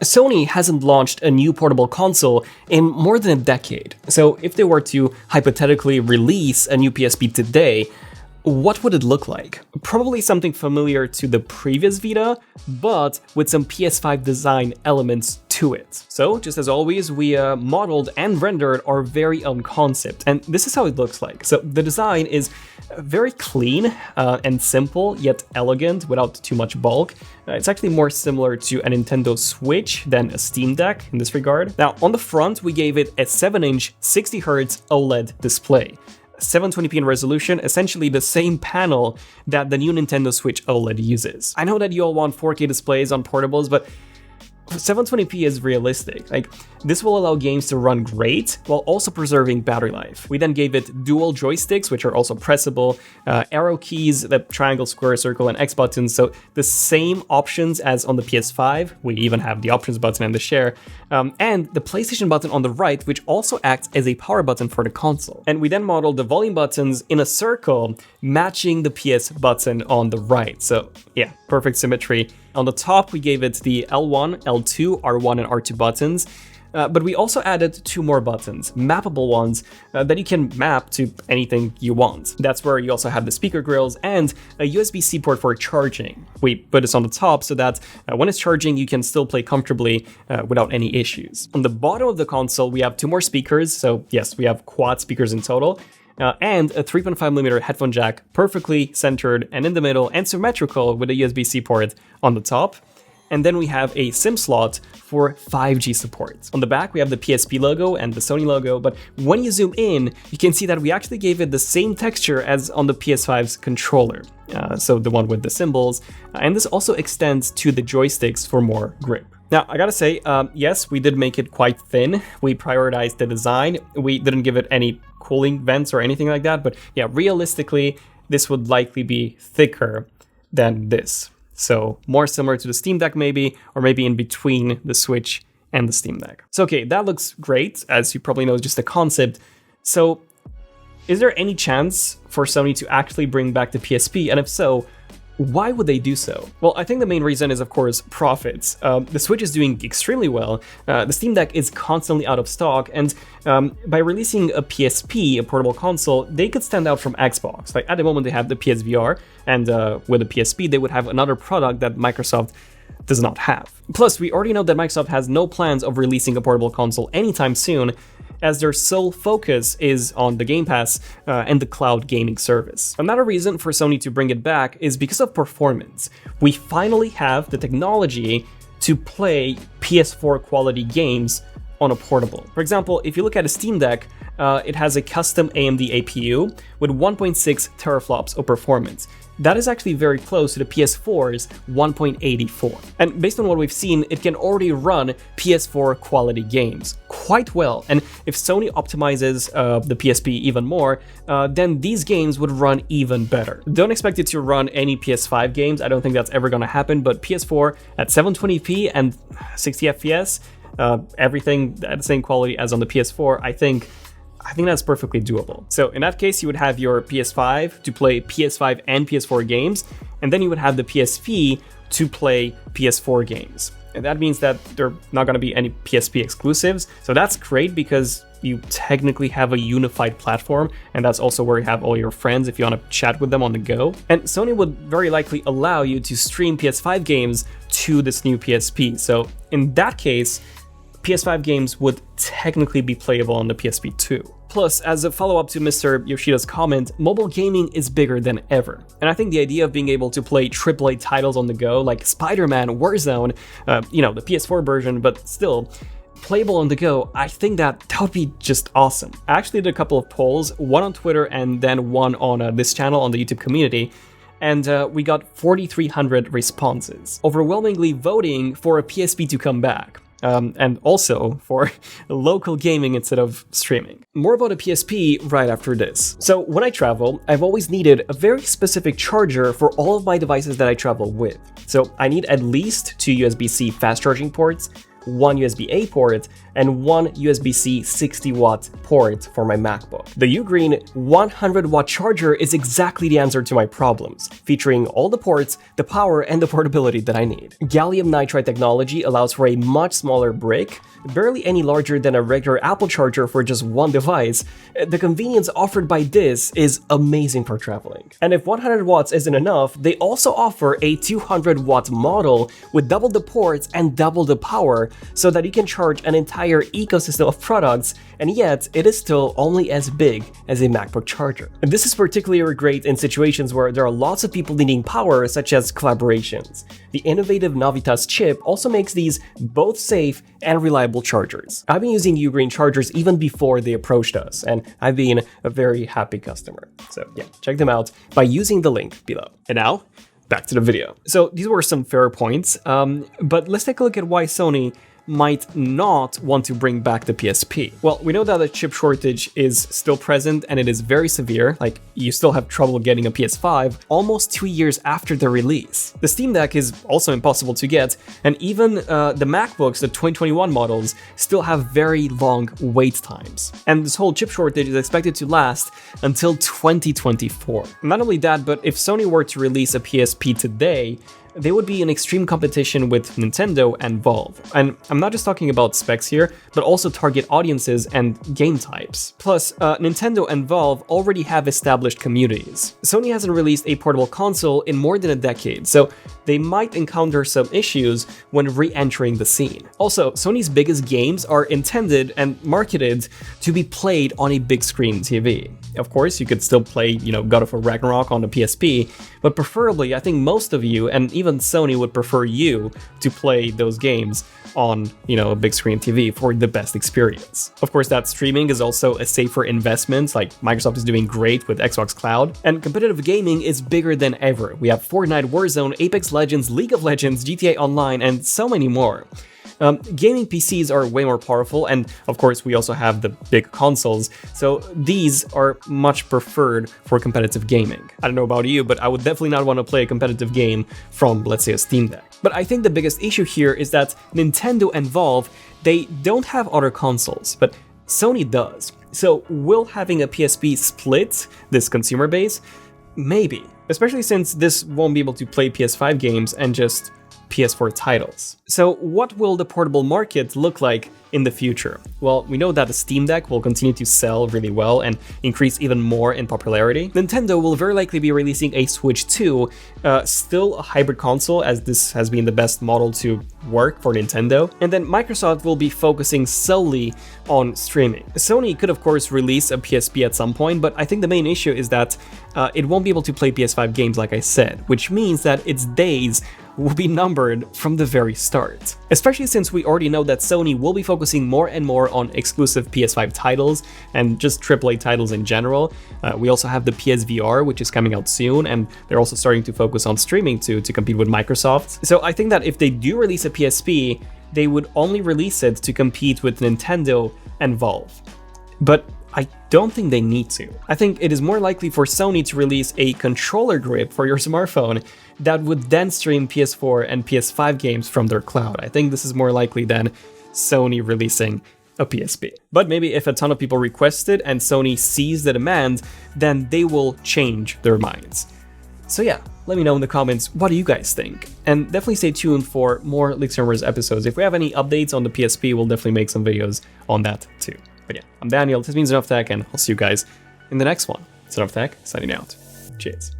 Sony hasn't launched a new portable console in more than a decade, so if they were to hypothetically release a new PSP today, what would it look like? Probably something familiar to the previous Vita, but with some PS5 design elements to it. So, just as always, we modeled and rendered our very own concept, and this is how it looks like. So, the design is very clean and simple, yet elegant without too much bulk. It's actually more similar to a Nintendo Switch than a Steam Deck in this regard. Now, on the front, we gave it a 7-inch 60Hz OLED display. 720p in resolution, essentially the same panel that the new Nintendo Switch OLED uses. I know that you all want 4K displays on portables, but 720p is realistic. Like, this will allow games to run great while also preserving battery life. We then gave it dual joysticks, which are also pressable, arrow keys, the triangle, square, circle, and X buttons, so the same options as on the PS5. We even have the options button and the share, and the PlayStation button on the right, which also acts as a power button for the console. And we then modeled the volume buttons in a circle, matching the PS button on the right. So yeah, perfect symmetry. On the top, we gave it the L1, L2, R1, and R2 buttons, but we also added 2 more buttons, mappable ones that you can map to anything you want. That's where you also have the speaker grills and a USB-C port for charging. We put this on the top so that when it's charging, you can still play comfortably without any issues. On the bottom of the console, we have 2 more speakers, so yes, we have quad speakers in total. And a 3.5mm headphone jack, perfectly centered and in the middle and symmetrical with a USB-C port on the top. And then we have a SIM slot for 5G support. On the back, we have the PSP logo and the Sony logo, but when you zoom in, you can see that we actually gave it the same texture as on the PS5's controller. So the one with the symbols. And this also extends to the joysticks for more grip. Now, I gotta say, yes, we did make it quite thin. We prioritized the design. We didn't give it any cooling vents or anything like that, but yeah, realistically, this would likely be thicker than this. So more similar to the Steam Deck maybe, or maybe in between the Switch and the Steam Deck. So okay, that looks great. As you probably know, it's just a concept. So is there any chance for Sony to actually bring back the PSP? And if so, why would they do so? Well, I think the main reason is, of course, profits. The Switch is doing extremely well. The Steam Deck is constantly out of stock, and by releasing a PSP, a portable console, they could stand out from Xbox. Like, at the moment, they have the PSVR, and with the PSP, they would have another product that Microsoft does not have. Plus, we already know that Microsoft has no plans of releasing a portable console anytime soon, as their sole focus is on the Game Pass and the cloud gaming service. Another reason for Sony to bring it back is because of performance. We finally have the technology to play PS4 quality games on a portable. For example, if you look at a Steam Deck, it has a custom AMD APU with 1.6 teraflops of performance. That is actually very close to the PS4's 1.84. And based on what we've seen, it can already run PS4 quality games quite well. And if Sony optimizes the PSP even more, then these games would run even better. Don't expect it to run any PS5 games. I don't think that's ever going to happen, but PS4 at 720p and 60 FPS, everything at the same quality as on the PS4, I think that's perfectly doable. So in that case, you would have your PS5 to play PS5 and PS4 games, and then you would have the PSP to play PS4 games. And that means that there are not going to be any PSP exclusives. So that's great because you technically have a unified platform, and that's also where you have all your friends if you want to chat with them on the go. And Sony would very likely allow you to stream PS5 games to this new PSP. So in that case, PS5 games would technically be playable on the PSP too. Plus, as a follow-up to Mr. Yoshida's comment, mobile gaming is bigger than ever. And I think the idea of being able to play AAA titles on the go, like Spider-Man, Warzone, the PS4 version, but still playable on the go, I think that would be just awesome. I actually did a couple of polls, one on Twitter and then one on this channel on the YouTube community, and we got 4,300 responses, overwhelmingly voting for a PSP to come back. And also for local gaming instead of streaming. More about a PSP right after this. So when I travel, I've always needed a very specific charger for all of my devices that I travel with. So I need at least 2 USB-C fast charging ports, one USB-A port and one USB-C 60-watt port for my MacBook. The Ugreen 100-watt charger is exactly the answer to my problems, featuring all the ports, the power, and the portability that I need. Gallium nitride technology allows for a much smaller brick, barely any larger than a regular Apple charger for just one device. The convenience offered by this is amazing for traveling. And if 100 watts isn't enough, they also offer a 200-watt model with double the ports and double the power so that you can charge an entire ecosystem of products, and yet it is still only as big as a MacBook charger. And this is particularly great in situations where there are lots of people needing power, such as collaborations. The innovative Navitas chip also makes these both safe and reliable chargers. I've been using Ugreen chargers even before they approached us, and I've been a very happy customer. So yeah, check them out by using the link below. And now, back to the video. So these were some fair points, but let's take a look at why Sony might not want to bring back the PSP. Well, we know that the chip shortage is still present and it is very severe, like you still have trouble getting a PS5 almost 2 years after the release. The Steam Deck is also impossible to get, and even the MacBooks, the 2021 models, still have very long wait times. And this whole chip shortage is expected to last until 2024. Not only that, but if Sony were to release a PSP today, they would be in extreme competition with Nintendo and Valve. And I'm not just talking about specs here, but also target audiences and game types. Plus, Nintendo and Valve already have established communities. Sony hasn't released a portable console in more than a decade, so they might encounter some issues when re-entering the scene. Also, Sony's biggest games are intended and marketed to be played on a big screen TV. Of course, you could still play, God of War Ragnarok on the PSP, but preferably, I think most of you, and even Sony would prefer you to play those games on, a big screen TV for the best experience. Of course, that streaming is also a safer investment, like Microsoft is doing great with Xbox Cloud, and competitive gaming is bigger than ever. We have Fortnite, Warzone, Apex Legends, League of Legends, GTA Online, and so many more. Gaming PCs are way more powerful, and of course we also have the big consoles, so these are much preferred for competitive gaming. I don't know about you, but I would definitely not want to play a competitive game from, let's say, a Steam Deck. But I think the biggest issue here is that Nintendo and Valve, they don't have other consoles, but Sony does. So will having a PSP split this consumer base? Maybe, especially since this won't be able to play PS5 games and just PS4 titles. So what will the portable market look like in the future? Well, we know that the Steam Deck will continue to sell really well and increase even more in popularity. Nintendo will very likely be releasing a Switch 2, still a hybrid console, as this has been the best model to work for Nintendo. And then Microsoft will be focusing solely on streaming. Sony could of course release a PSP at some point, but I think the main issue is that it won't be able to play PS5 games, like I said, which means that its days will be numbered from the very start. Especially since we already know that Sony will be focusing more and more on exclusive PS5 titles and just AAA titles in general. We also have the PSVR, which is coming out soon, and they're also starting to focus on streaming to compete with Microsoft. So I think that if they do release a PSP, they would only release it to compete with Nintendo and Valve. But I don't think they need to. I think it is more likely for Sony to release a controller grip for your smartphone that would then stream PS4 and PS5 games from their cloud. I think this is more likely than Sony releasing a PSP. But maybe if a ton of people request it and Sony sees the demand, then they will change their minds. So yeah, let me know in the comments, what do you guys think? And definitely stay tuned for more Leaks and Rumors episodes. If we have any updates on the PSP, we'll definitely make some videos on that too. But yeah, I'm Daniel, this means ZONEofTECH, and I'll see you guys in the next one. ZONEofTECH, signing out. Cheers.